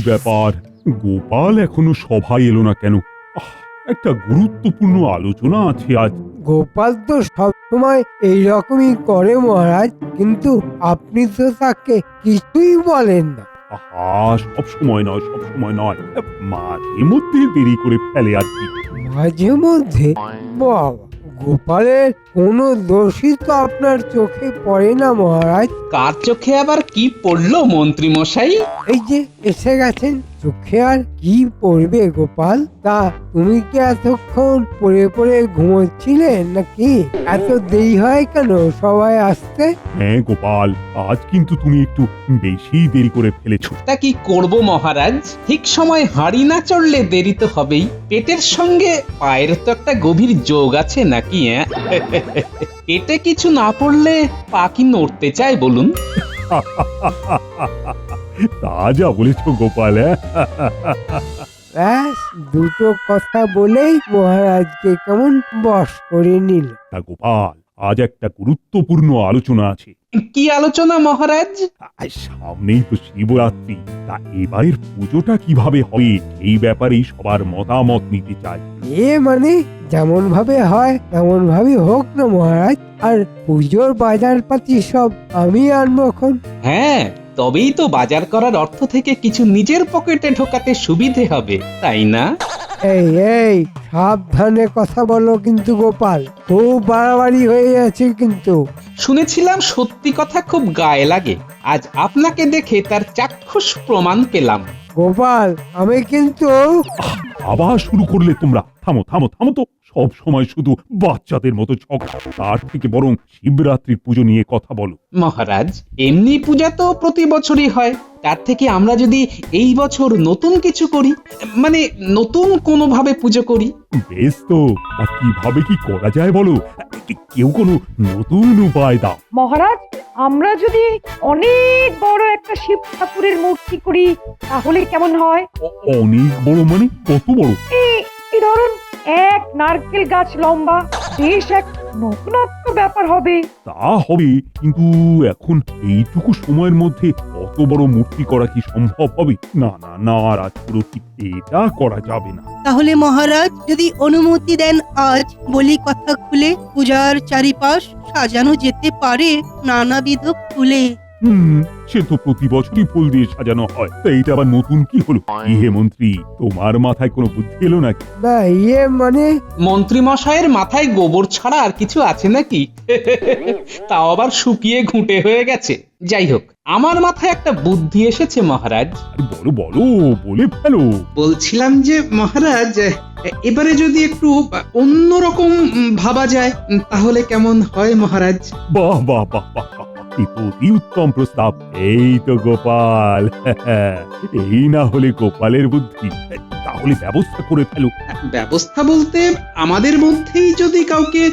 ব্যাপার, গোপাল এখনো সভায় এলো না কেন? একটা গুরুত্বপূর্ণ আলোচনা আছে আজ। গোপাল তো সবসময় এইরকমই করে মহারাজ, কিন্তু আপনি তো তাকে কিছুই বলেন না। আহা, সব সময় নয়, সব সময় নয়, মাঝে মধ্যে দেরি করে ফেলে আর কি। মাঝে মধ্যে? বাবা, গোপালের কোনো দোষই তো আপনার চোখে পড়ে না মহারাজ। কার চোখে আবার কি পড়লো মন্ত্রী মশাই? এই যে এসে গেছেন, চোখে আর কি পড়বে গোপাল? তা তুমি কি এতক্ষণ পড়ে পড়ে ঘুমোচ্ছিলেন নাকি? এত দেরি হয় কেন সবাই আসতে? হ্যাঁ গোপাল, আজ কিন্তু তুমি একটু বেশি দেরি করে ফেলেছো। তা কি করব মহারাজ, ঠিক সময় হাঁড়ি না চড়লে দেরি তো হবেই। পেটের সঙ্গে পায়ের তো একটা গভীর যোগ আছে নাকি? পেটে কিছু না পড়লে পা কি নড়তে চায় বলুন? তা যা বলেছো গোপাল। ব্যাস, দুটো কথা বলেই মহারাজকে কেমন বশ করে নিল। তা গোপাল, আজ একটা গুরুত্বপূর্ণ আলোচনা আছে। কি আলোচনা মহারাজ? সামনেই তো শিবরাত্রি, তা এবারের পুজোটা কিভাবে হবে এই ব্যাপারেই সবার মতামত নিতে চাই। মানে যেমন ভাবে হয় তেমন ভাবে হোক না মহারাজ। আর পুজোর বাজার পাতি সব আমি আনবো এখন। হ্যাঁ, তবেই তো বাজার করার অর্থ থেকে কিছু নিজের পকেটে ঢোকাতে সুবিধে হবে, তাই না? এই এই সাবধানে কথা বলো কিন্তু গোপাল, খুব বাড়াবাড়ি হয়ে যাচ্ছে কিন্তু। শুনেছিলাম সত্যি কথা খুব গায়ে লাগে, আজ আপনাকে দেখে তার চাক্ষুষ প্রমাণ পেলাম। গোপাল, আমি কিন্তু আবার শুরু করলে তোমরা? থামো থামো থামো তো, সব সময় শুধু বাচ্চাদের মতো ঝগড়া। তার থেকে বরং শিবরাত্রির পুজো নিয়ে কথা বলো। মহারাজ, এমনি পূজা তো প্রতি বছরই হয়, তার থেকে আমরা যদি এই বছর নতুন কিছু করি, মানে নতুন কোনো ভাবে পুজো করি। বেশ তো, তা কিভাবে কি করা যায় বলো? কেউ কোনো নতুন উপায় দাও। মহারাজ, আমরা যদি অনেক বড় একটা শিব ঠাকুরের মূর্তি করি তাহলে কেমন হয়? অনেক বড় মানে কত বড়? এই ধরুন, এক নারকেল গাছ লম্বা, বেশ এক নতুনত্ব ব্যাপার হবে। তা হবে, কিন্তু এখন এইটুকু সময়ের মধ্যে অত বড় মূর্তি করা কি সম্ভব হবে? না না না রাজপুরোহিত, এটা করা যাবে না। তাহলে মহারাজ যদি অনুমতি দেন, আজ বলি কথা খুলে পূজার চারিপাশ সাজানো যেতে পারে নানাবিধ ফুলে। সে তো প্রতি বছরই ফুল দিয়ে সাজানো হয়, তা এটা আবার নতুন কি হলো? হে মন্ত্রী, তোমার মাথায় কোনো বুদ্ধি এলো নাকি? না, মানে মন্ত্রী মশাইয়ের মাথায় গোবর ছাড়া আর কিছু আছে নাকি? তাও আবার শুকিয়ে ঘুঁটে হয়ে গেছে। যাই হোক, আমার মাথায় একটা বুদ্ধি এসেছে মহারাজ। আরে বলো বলো, বলে ফেলো। বলছিলাম যে মহারাজ, এবারে যদি একটু অন্যরকম ভাবা যায় তাহলে কেমন হয় মহারাজ? বাহ বাহ বাহ বাহ বাহ, এ তো অতি উত্তম প্রস্তাব। এই তো গোপাল, এই না হলে গোপালের বুদ্ধি। তাহলে ব্যবস্থা করে ফেলো। ব্যবস্থা বলতে আমাদের মধ্যেই যদি কাউকে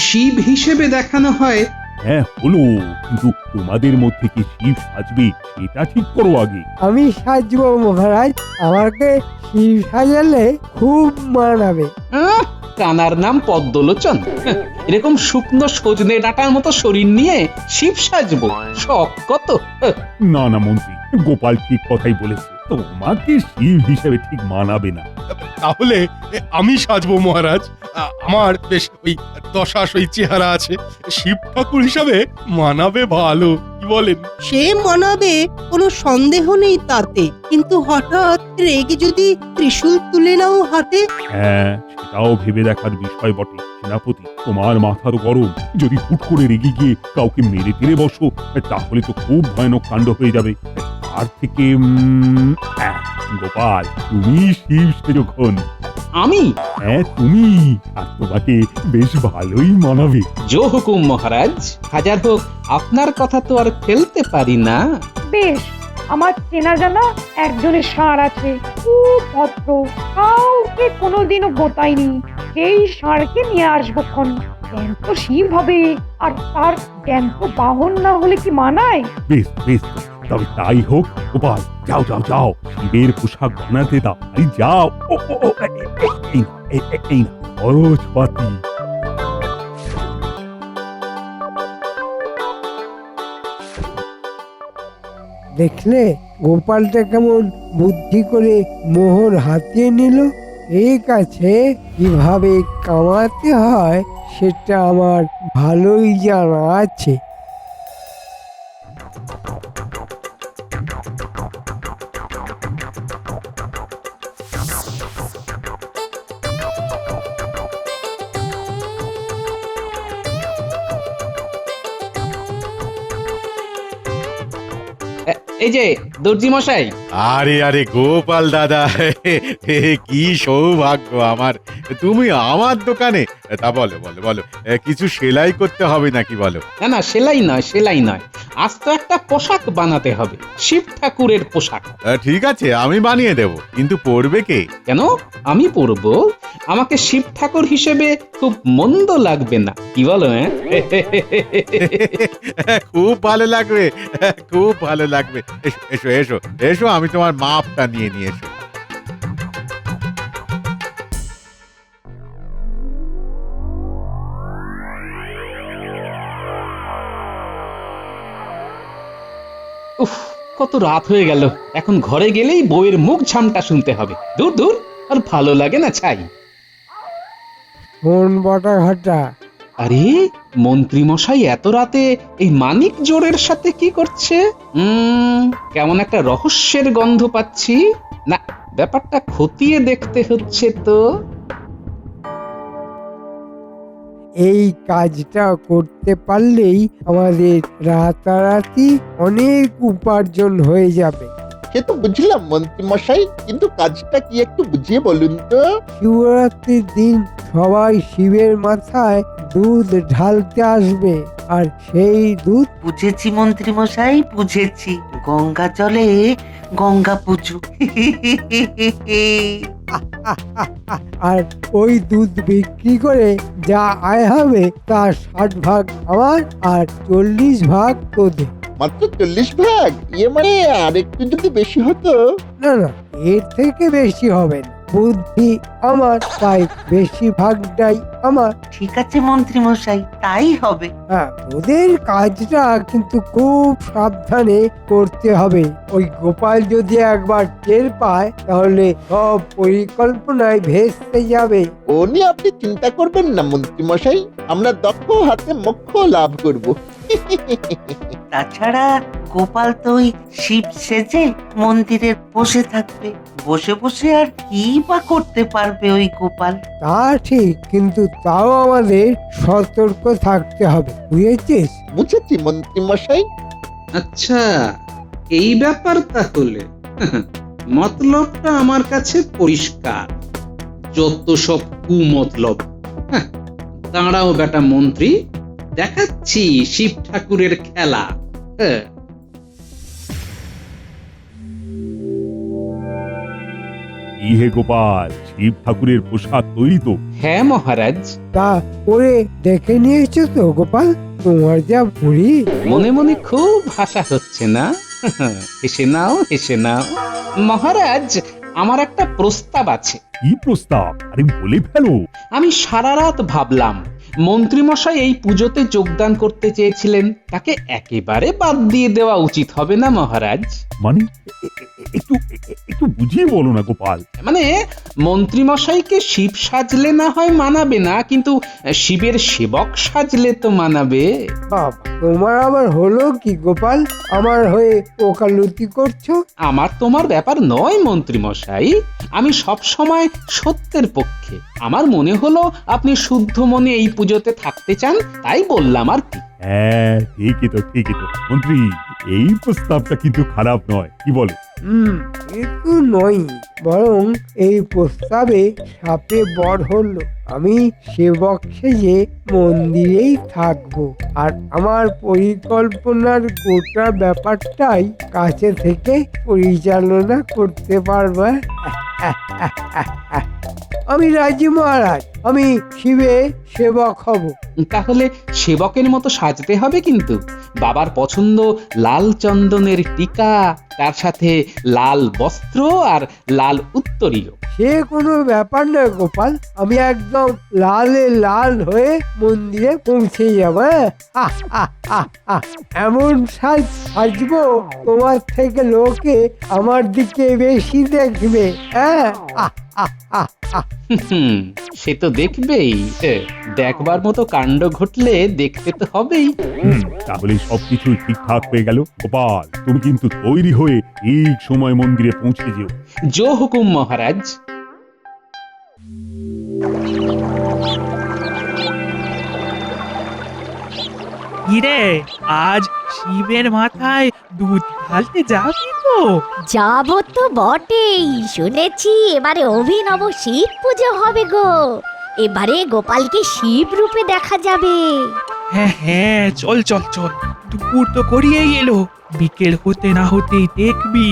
শিব হিসেবে দেখানো হয়। হ্যাঁ হলো, কিন্তু তোমাদের মধ্যে কি শিব সাজবে সেটা ঠিক করো আগে। আমি সাজবো মহারাজ, আমাকে শিব সাজালে খুব মানাবে। কানার নাম পদ্মলোচন, এরকম শুকনো সজনে ডাঁটার মতো শরীর নিয়ে শিব সাজবো, শখ কত! না না মন্ত্রী, গোপাল ঠিক কথাই বলেছে, তোমাকে শিব হিসেবে ঠিক মানাবে না। তাহলে আমি সাজবো মহারাজ। আমার বেশ ওই দশাশই চেহারা আছে, শিব ঠাকুর হিসাবে মানাবে ভালো, কি বলেন? সে মানাবে, কোনো সন্দেহ নেই তাতে, কিন্তু হঠাৎ রেগে যদি ত্রিশূল তুলে নাও হাতে। হ্যাঁ, সেটাও ভেবে দেখার বিষয় বটে। সেনাপতি, তোমার মাথা তো গরম, যদি হুট করে রেগে গিয়ে কাউকে মেরে টেরে বসো, তাহলে তো খুব ভয়ানক কাণ্ড হয়ে যাবে। তার থেকে গোপাল, তুমি শিব সেরকম। আমি? হ্যাঁ তুমি, আর তোমাকে বেশ ভালোই মানাবে। জো হুকুম মহারাজ, হাজার হোক আপনার কথা তো আর ফেলতে পারি না। বেশ, আমার চেনা জানা একজনের ষাঁড় আছে, খুব ভদ্র, কাউকে কোনোদিনও গোতায়নি। সেই ষাঁড়কে নিয়ে আসবো খন। জ্যান্ত শিব হবে, আর তার জ্যান্ত বাহন না হলে কি মানায়? বেশ বেশ, তবে তাই হোক। গোপাল, যাও যাও যাও, শিবের পোশাক বানাতে দাও। আরে যাও। ও ও ও, এই না খরচপাতি। দেখলে গোপালটা কেমন বুদ্ধি করে মোহর হাতিয়ে নিল। ঠিক আছে, কিভাবে কামাতে হয় সেটা আমার ভালোই জানা আছে। এই যে দর্জি মশাই, আরে আরে গোপাল দাদা, কি সৌভাগ্য আমার, তুমি আমার দোকানে। তা বলো বলো বলো, কিছু সেলাই করতে হবে নাকি বলো? না না, সেলাই নয়, সেলাই নয়, আজ তো একটা পোশাক বানাতে হবে, শিব ঠাকুরের পোশাক। ঠিক আছে, আমি বানিয়ে দেব, কিন্তু পরবে কে? কেন আমি পরবো? আমাকে শিব ঠাকুর হিসেবে খুব মন্দ লাগবে না, কি বলো? খুব ভালো লাগবে, খুব ভালো লাগবে। এসো এসো এসো এসো, আমি তোমার মাপটা নিয়ে নিয়ে এসো। উফ, কত রাত হয়ে গেল, এখন ঘরে গেলেই বউয়ের মুখ ঝামটা শুনতে হবে। দূর দূর, আর ভালো লাগে না ছাই। কোন বটা ঘটা? আরে মন্ত্রী মশাই এত রাতে এই মানিক জোড়ের সাথে কি করছে? কেমন একটা রহস্যের গন্ধ পাচ্ছি। না, ব্যাপারটা খতিয়ে দেখতে হচ্ছে তো। এই কাজটা করতে পারলেই আমাদের রাতারাতি অনেক উপার্জন হয়ে যাবে। সে তো বুঝলাম মন্ত্রী মশাই, কিন্তু কাজটা কি একটু বুঝিয়ে বলুন তো। শিবরাত্রির দিন সবাই শিবের মাথায় দুধ ঢালতে আসবে, আর সেই দুধ বুঝেছি মন্ত্রী মশাই, বুঝেছি। গঙ্গা জলে গঙ্গা পুজো। আর ওই দুধ বিক্রি করে যা আয় হবে তার 60 ভাগ আমার আর 40 ভাগ তোদের। মাত্র 40 ভাগ? ইয়ে মানে আর একটু যদি বেশি হতো। না না, এর থেকে বেশি হবে না। বুদ্ধি আমার, তাই বেশি ভাগটাই আমার। ঠিক আছে মন্ত্রী মশাই, তাই হবে। হ্যাঁ, ওদের কাজটা কিন্তু খুব সাবধানে করতে হবে। ওই গোপাল যদি একবার টের পায় তাহলে সব পরিকল্পনায় ভেস্তে যাবে। ও নিয়ে আপনি চিন্তা করবেন না মন্ত্রী মশাই, আমরা দক্ষ হাতে মোক্ষ লাভ করব। তাছাড়া গোপাল তো ওই শিব সেজে মন্দিরে বসে থাকবে। বসে বসে আর কি বা করতে পারবে ওই গোপাল? তা ঠিক, কিন্তু তাও আমাদের সতর্ক থাকতে হবে, বুঝেছিস? বুঝেছি মন্ত্রী মশাই। আচ্ছা, এই ব্যাপার তাহলে। মতলবটা আমার কাছে পরিষ্কার। যত সব কুমতলব। দাঁড়াও বেটা মন্ত্রী, দেখাচ্ছি শিব ঠাকুরের খেলা। কি হে গোপাল, শিব ঠাকুরের পোশাক তৈরি তো? হ্যাঁ মহারাজ। তা করে দেখে নিয়েছো তো গোপাল? তোমার যা বুড়ি। মনে মনে খুব হাসা হচ্ছে না? হেসে নাও, হেসে নাও। মহারাজ, আমার একটা প্রস্তাব আছে। কি প্রস্তাব? আরে বলে ফেলো। আমি সারা রাত ভাবলাম, মন্ত্রীমশাই এই পুজোতে যোগদান করতে চেয়েছিলেন, তাকে একেবারে বাদ দিয়ে দেওয়া উচিত হবে না মহারাজ? মানে একটু একটু বুঝিয়ে বলো না গোপাল। মানে মন্ত্রীমশাইকে শিব সাজলে না হয় মানাবে না, কিন্তু শিবের সেবক সাজলে তো মানাবে। বাবা, তোমার আবার হলো কি গোপাল? আমার হয়ে ওকালতি করছো? আমার তোমার ব্যাপার নয় মন্ত্রীমশাই, আমি সব সময় সত্যের পক্ষে। আমার মনে হলো আপনি শুদ্ধ মনে এই পুজোতে থাকতে চান, তাই বললাম আর কি। হ্যাঁ, ঠিকই তো ঠিকই তো মন্ত্রী, এই প্রস্তাবটা কিন্তু খারাপ নয়, কি বলো? এ তো নয়, বরং এই প্রস্তাবে সাপে বর হলো। আমি সেবক সেজে মন্দিরেই থাকবো, আর আমার পরিকল্পনার গোটা ব্যাপারটাই কাছে থেকে পরিচালনা করতে পারবে। আমি রাজি মহারাজ, আমি শিবের সেবক হব। তাহলে সেবকের মতো সাজতে হবে কিন্তু। বাবার পছন্দ লাল চন্দনের টিকা, তার সাথে লাল বস্ত্র আর লাল উত্তরীয়। সে কোনো ব্যাপার নয় গোপাল, আমি একদম লালে লাল হয়ে মন্দিরে পৌঁছে যাবো। হ্যাঁ? এমন সাজবো তোমার থেকে লোকে আমার দিকে বেশি দেখবে। হ্যাঁ, সে তো দেখবেই। দেখবার মতো কাণ্ড ঘটলে দেখতে তো হবেই। তাহলে সবকিছু ঠিকঠাক হয়ে গেল। গোপাল, তুমি কিন্তু তৈরি হয়ে ঠিক সময় মন্দিরে পৌঁছে যেও। জো হুকুম মহারাজ। কিরে, আজ শিবের মাথায় দুধ ঢালতে যাবি তো? যাবো তো বটেই, শুনেছি এবারে অভিনব শিব পুজো হবে গো। এবারে গোপালকে শিব রূপে দেখা যাবে। হ্যাঁ হ্যাঁ, চল চল চল, দুপুর তো করিয়েই এলো, বিকেল হতে না হতেই দেখবি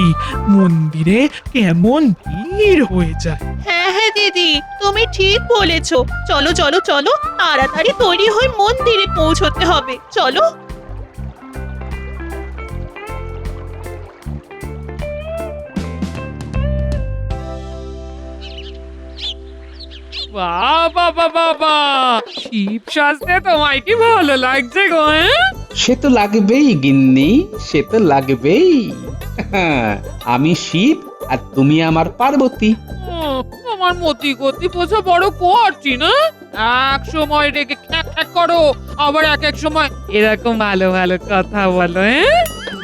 মন্দিরে কেমন ভিড় হয়ে যায়। হ্যাঁ হ্যাঁ দিদি, তুমি ঠিক বলেছো। চলো চলো চলো, তাড়াতাড়ি তৈরি হয়ে মন্দিরে পৌঁছতে হবে। চলো। বাবা বাবা বাবা, শিব সাজতে তোমায় কি ভালো লাগছে গো? সে তো লাগবেই গিন্নি, সে তো লাগবেই। আমি শিব আর তুমি আমার পার্বতী। আমার মতি গতি বোঝা বড় কঠিন না? এক সময় রেগে খ্যাক খ্যাক করো, আবার এক এক সময় এরকম ভালো ভালো কথা বলো।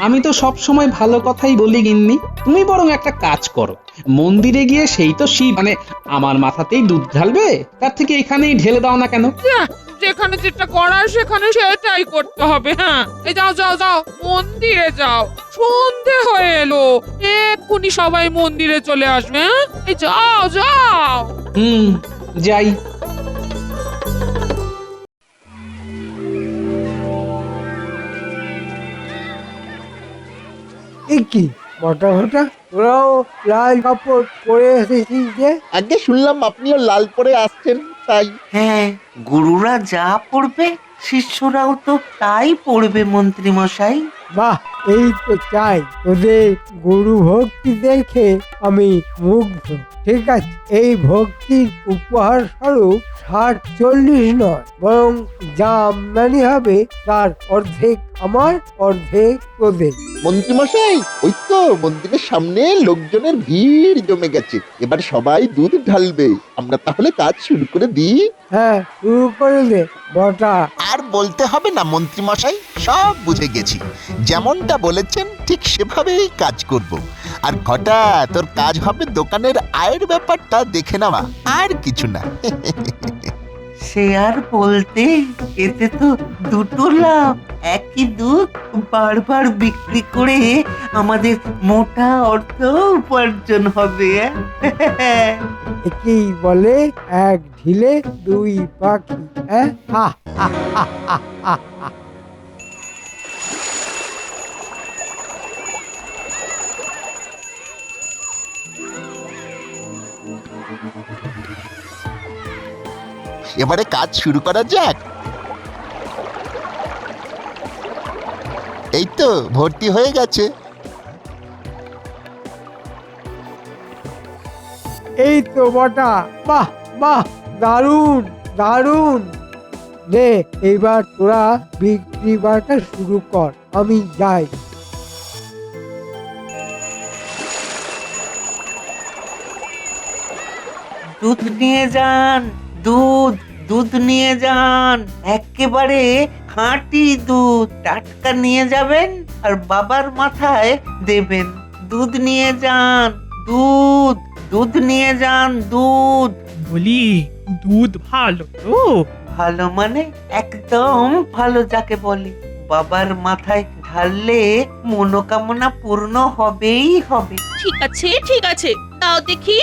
আমি তো সব সময় ভালো কথাই বলি গিন্নি। তুমি বরং একটা কাজ করো, মন্দিরে গিয়ে সেই তো শিব মানে আমার মাথাতেই দুধ ঢালবে, তার থেকে এখানেই ঢেলে দাও না কেন? যেখানে যেটা করার সেখানে সেটাই করতে হবে। হ্যাঁ, এই যাও যাও যাও, মন্দিরে যাও, সন্ধে হয়ে এলো, এক্ষুনি সবাই মন্দিরে চলে আসবে। হ্যাঁ, এই যাও যাও। যাই। কি মোটা মোটা তোরাও লাল কাপড় পরে এসেছিস যে? আগে শুনলাম আপনিও লাল পরে আসছেন, তাই। হ্যাঁ, গুরুরা যা পড়বে শিষ্যরাও তো তাই পড়বে মন্ত্রী মশাই। বাহ, এই তো চাই। তোদের গুরু ভক্তি দেখে আমি মুগ্ধ। ঠিক আছে, এই ভক্তির উপহার স্বরূপ 60-40 নয়, বরং যা আমদানি হবে তার অর্ধেক আমার, অর্ধেক তোদের। মন্ত্রীমশাই, ওই তো মন্দিরের সামনে লোকজনের ভিড় জমে গেছে, এবার সবাই দুধ ঢালবে। আমরা তাহলে কাজ শুরু করে দিই। হ্যাঁ, শুরু করে দে বটা। আর বলতে হবে না মন্ত্রীমশাই, সব বুঝে গেছি। যেমনটা বলেছেন ঠিক সেভাবেই কাজ করব। আর ঘটা, তোর কাজ হবে দোকানের আয়ের ব্যাপারটা দেখে নেওয়া, আর কিছু না। সে আর বলতে, এতে তো দুটো লাভ। একই দুধ বারবার বিক্রি করে আমাদের মোটা অর্থ উপার্জন হবে। একেই বলে এক ঢিলে দুই পাখি। হ্যাঁ, হা হা হা হা হা হা। এবারে কাজ শুরু করা যাক। এই তো ভর্তি হয়ে গেছে। এই তো বটা, বাহ বাহ, দারুণ দারুণ। নে এবার তোরা বিক্রি বাটা শুরু কর, আমি যাই। দুধ নিয়ে যান, দুধ দুধ নিয়ে যান, একেবারে খাঁটি দুধ, টাটকা নিয়ে যাবেন আর বাবার মাথায় দেবেন। দুধ নিয়ে যান, দুধ দুধ নিয়ে যান, দুধ। বলি, দুধ ভালো তো? ভালো মানে একদম ভালো, যাকে বলে বাবার মাথায় ঢাললে মনোকামনা পূর্ণ হবেই হবে। ঠিক আছে ঠিক আছে, দাও দেখি।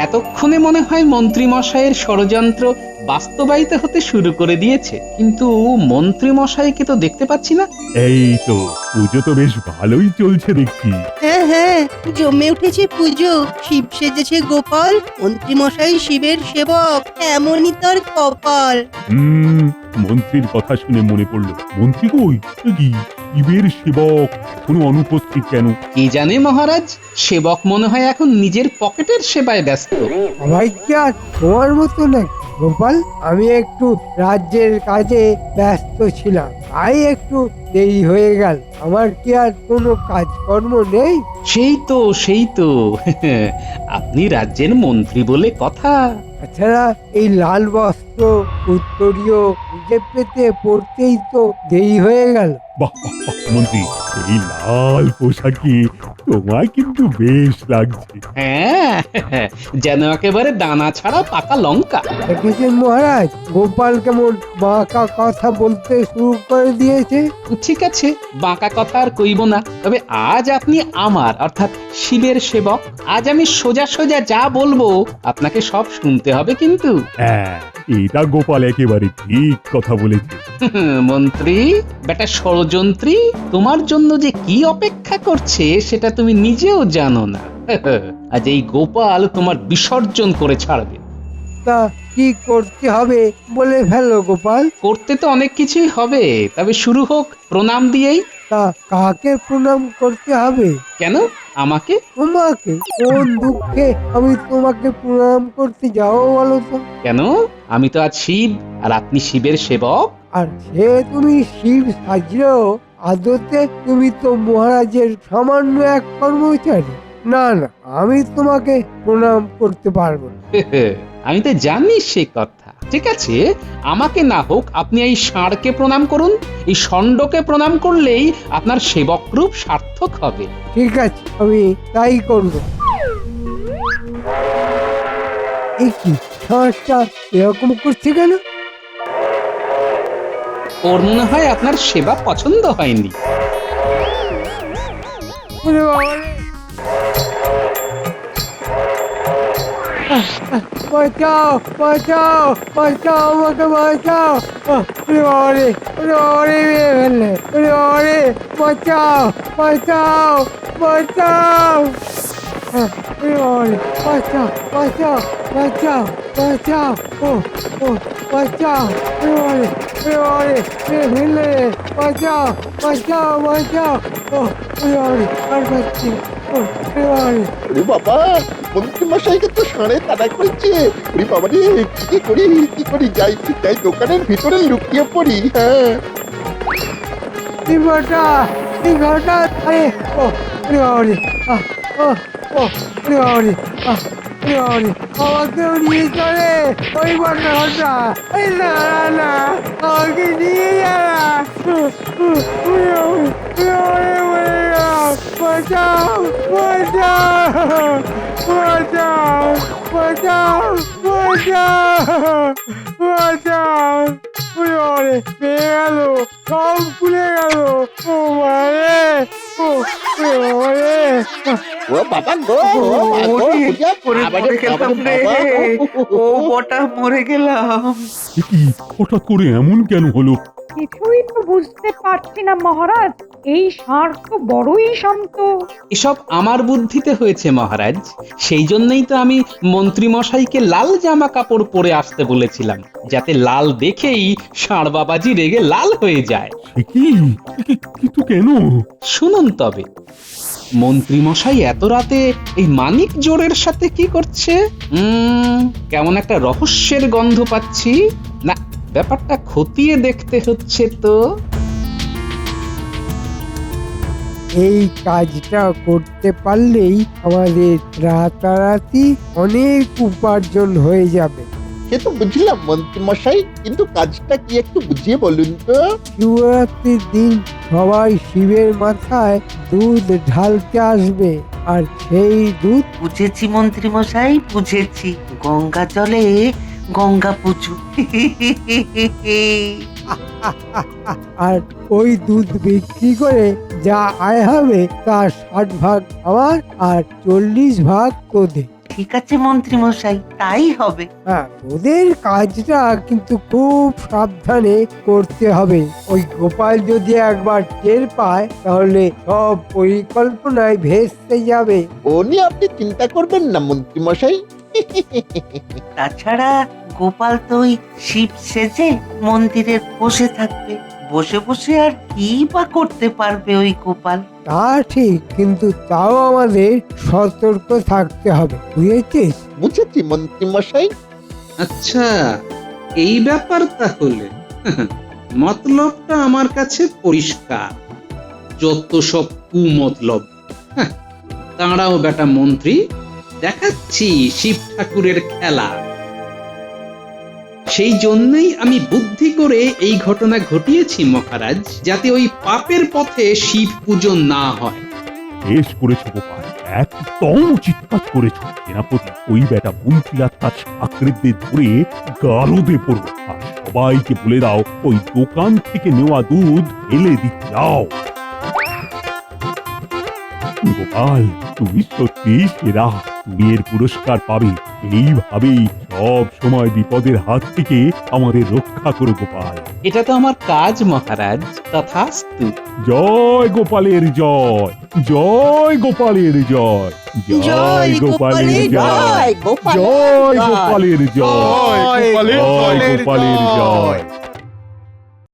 এতক্ষণে মনে হয় মন্ত্রী মশাইয়ের ষড়যন্ত্র বাস্তবায়িত হতে শুরু করে দিয়েছে, কিন্তু মন্ত্রী মশাইকে তো দেখতে পাচ্ছি না। এই তো পুজো তো বেশ ভালোই চলছে দেখছি। হ্যাঁ হ্যাঁ, জমে উঠেছে পুজো। শিব সেজেছে গোপাল, মন্ত্রী মশাই শিবের সেবক, এমনই তার কপাল। মন্ত্রীর কথা শুনে মনে পড়লো, মন্ত্রী কই? এ কি শিবের সেবক কোনো অনুপস্থিত কেন? কি জানে মহারাজ, সেবক মনে হয় এখন নিজের পকেটের সেবায় ব্যস্ত। সবাই কি আর তোমার মতো নাকি গোপাল? আমি একটু রাজ্যের কাজে ব্যস্ত ছিলাম, তাই একটু দেরি হয়ে গেল। আমার কি আর কোনো কাজকর্ম নেই? সেই তো আপনি রাজ্যের মন্ত্রী বলে কথা। তাছাড়া এই লাল বস্ত্র উত্তরীয় নিজে পেতে পড়তেই তো দেরি হয়ে গেল। বাহ বাহ বাহ, মন্ত্রী এই লাল পোশাকে তোমায় কিন্তু বেশ লাগছে। হ্যাঁ, যেন একেবারে দানা ছাড়া পাকা লঙ্কা। দেখেছেন মহারাজ, গোপাল কেমন বাঁকা কথা বলতে শুরু করে দিয়েছে। ঠিক আছে, বাঁকা কথা আর কইব না। তবে আজ আপনি আমার অর্থাৎ শিবের সেবক। আজ আমি সোজা সোজা যা বলবো আপনাকে সব শুনতে হবে কিন্তু। হ্যাঁ, এটা গোপাল একেবারে ঠিক কথা বলেছে। মন্ত্রী বেটা ষড়যন্ত্রী, তোমার জন্য যে কি অপেক্ষা করছে সেটা তুমি নিজেও জানো না। আজ এই গোপাল তোমার বিসর্জন করে ছাড়বে। তা কি করতে হবে বলে ফেলো গোপাল। করতে তো অনেক কিছুই হবে, তবে শুরু হোক প্রণাম দিয়েই। তা কাকে প্রণাম করতে হবে? কেন আমাকে? তোমাকে? কোন দুঃখে আমি তোমাকে প্রণাম করতে যাও বলো তো? কেন? আমি তো আজ শিব আর আপনি শিবের সেবক। আর সে তুমি শিব সাজলেও আদতে তুমি তো মহারাজের সামান্য এক কর্মচারী। না না, আমি তোমাকে প্রণাম করতে পারবো না। আমি তো জানি সে কথা। ঠিক আছে, আমাকে না হোক আপনি এই ষাঁড়কে প্রণাম করুন। এই ষণ্ডকে প্রণাম করলেই আপনার সেবক রূপ সার্থক হবে। ঠিক আছে, আমি তাই করব। এই কি ষাঁড়টা এরকম করছে কেন? ওর মনে হয় আপনার সেবা পছন্দ হয়নি। ওরে বাবা রে! বাঁচাও বাঁচাও বাঁচাও, আমাকে বাঁচাও! ওরে বাবা রে! ওরে বাবা রে! মেরে ফেললে! ওরে বাবা রে! বাঁচাও বাঁচাও বাঁচাও! ওরে বাবা রে! বাঁচাও বাঁচাও বাঁচাও বাঁচাও! ও ও বাঁচাও! ওরে বাবা রে! ওরে বাবা রে! মেরে ফেললে! বাঁচাও বাঁচাও বাঁচাও! ও ওরে বাবা রে! আর পাচ্ছি না। ও ওরে বাবা রে! ওরে বাবা, মন্ত্রী মশাইকে তো ষাঁড়ে তাড়া করেছে। ওরে বাবা রে, কি করি যাই যাই দোকানের ভিতরে লুকিয়ে পড়ি। হ্যাঁ, এই ঘরটা আরে! ও ওরে বাবা রে! ও ও ওরে বাবা রে! ওরে বাবা রে! আমাকেও নিয়ে চলে ওই ঘরটা। এই না না না, আমাকে নিয়ে যা না। ওরে বাবা রে! মরে গেলাম। বাঁচাও বাঁচাও বাঁচাও বাঁচাও বাঁচাও বাঁচাও! ওরে বাবা রে! পেয়ে গেল, সব খুলে গেল। ও মারে! ও ওরে বাবা রে! ও বাবা গো, ও মা গো, বুঝিয়া বাবারে, বাবারে, বাবা। ও বটা মরে গেলাম। এ কি হঠাৎ করে এমন কেন হলো? কিছুই তো বুঝতে পারছি না মহারাজ। এই ষাঁড় তো বড়ই শান্ত। এসব আমার বুদ্ধিতে হয়েছে মহারাজ। সেই জন্যই তো আমি মন্ত্রী মশাইকে লাল জামা কাপড় পরে আসতে বলেছিলাম, যাতে লাল দেখেই ষাঁড় বাবাজি রেগে লাল হয়ে যায়। সে কি? কিন্তু কেন? শুনুন তবে, মন্ত্রী মশাই এত রাতে এই মানিক জোড়ের সাথে কি করছে? কেমন একটা রহস্যের গন্ধ পাচ্ছি। না, ব্যাপারটা খতিয়ে দেখতে হচ্ছে তো। এই কাজটা করতে পারলেই আমাদের রাতারাতি অনেক উপার্জন হয়ে যাবে। সে তো বুঝলাম মন্ত্রী মশাই, কিন্তু কাজটা কি একটু বুঝিয়ে বলুন তো। শিবরাত্রির দিন সবাই শিবের মাথায় দুধ ঢালতে আসবে, আর সেই দুধ বুঝেছি মন্ত্রী মশাই, বুঝেছি। গঙ্গা জলে গঙ্গা পুজো। আর ওই দুধ বিক্রি করে যা আয় হবে তার 60 ভাগ আমার আর 40 ভাগ তোদের। ঠিক আছে মন্ত্রী মশাই, তাই হবে। হ্যাঁ, ওদের কাজটা কিন্তু খুব সাবধানে করতে হবে। ওই গোপাল যদি একবার টের পায় তাহলে সব পরিকল্পনায় ভেস্তে যাবে। ও নিয়ে আপনি চিন্তা করবেন না মন্ত্রী মশাই। তাছাড়া গোপাল তো ওই শিব সেজে মন্দিরে বসে থাকবে। বসে বসে আর কি বা করতে পারবে ওই গোপাল? তা ঠিক, কিন্তু তাও আমাদের সতর্ক থাকতে হবে, বুঝেছিস? বুঝেছি মন্ত্রী মশাই। আচ্ছা, এই ব্যাপার তাহলে। মতলবটা আমার কাছে পরিষ্কার। যত সব কুমতলব। হ্যাঁ, দাঁড়াও বেটা মন্ত্রী, দেখাচ্ছি শিব ঠাকুরের খেলা। সেই জন্যই আমি বুদ্ধি করে এই ঘটনা ঘটিয়েছি মহারাজ, যাতে ওই পাপের পথে শিব পুজো না হয়। বেশ করেছো গোপাল, একদম উচিত কাজ করেছো। সেনাপতি, ওই বেটা মন্ত্রী আর তার চাকরিদের ধরে গারদে পড়ো, আর সবাইকে বলে দাও ওই দোকান থেকে নেওয়া দুধ ঢেলে দিতে যাও। গোপাল, তুমি সত্যি সেরা, তুমি এর পুরস্কার পাবে। এইভাবেই সব সময় বিপদের হাত থেকে আমাদের রক্ষা করো গোপাল। এটা তো আমার কাজ মহারাজ, তথাস্তু। জয় গোপালের জয়, জয় গোপালের জয়, জয় গোপালের জয়, জয় গোপালের জয়, জয় গোপালের জয় জয়। গোপালের জয়।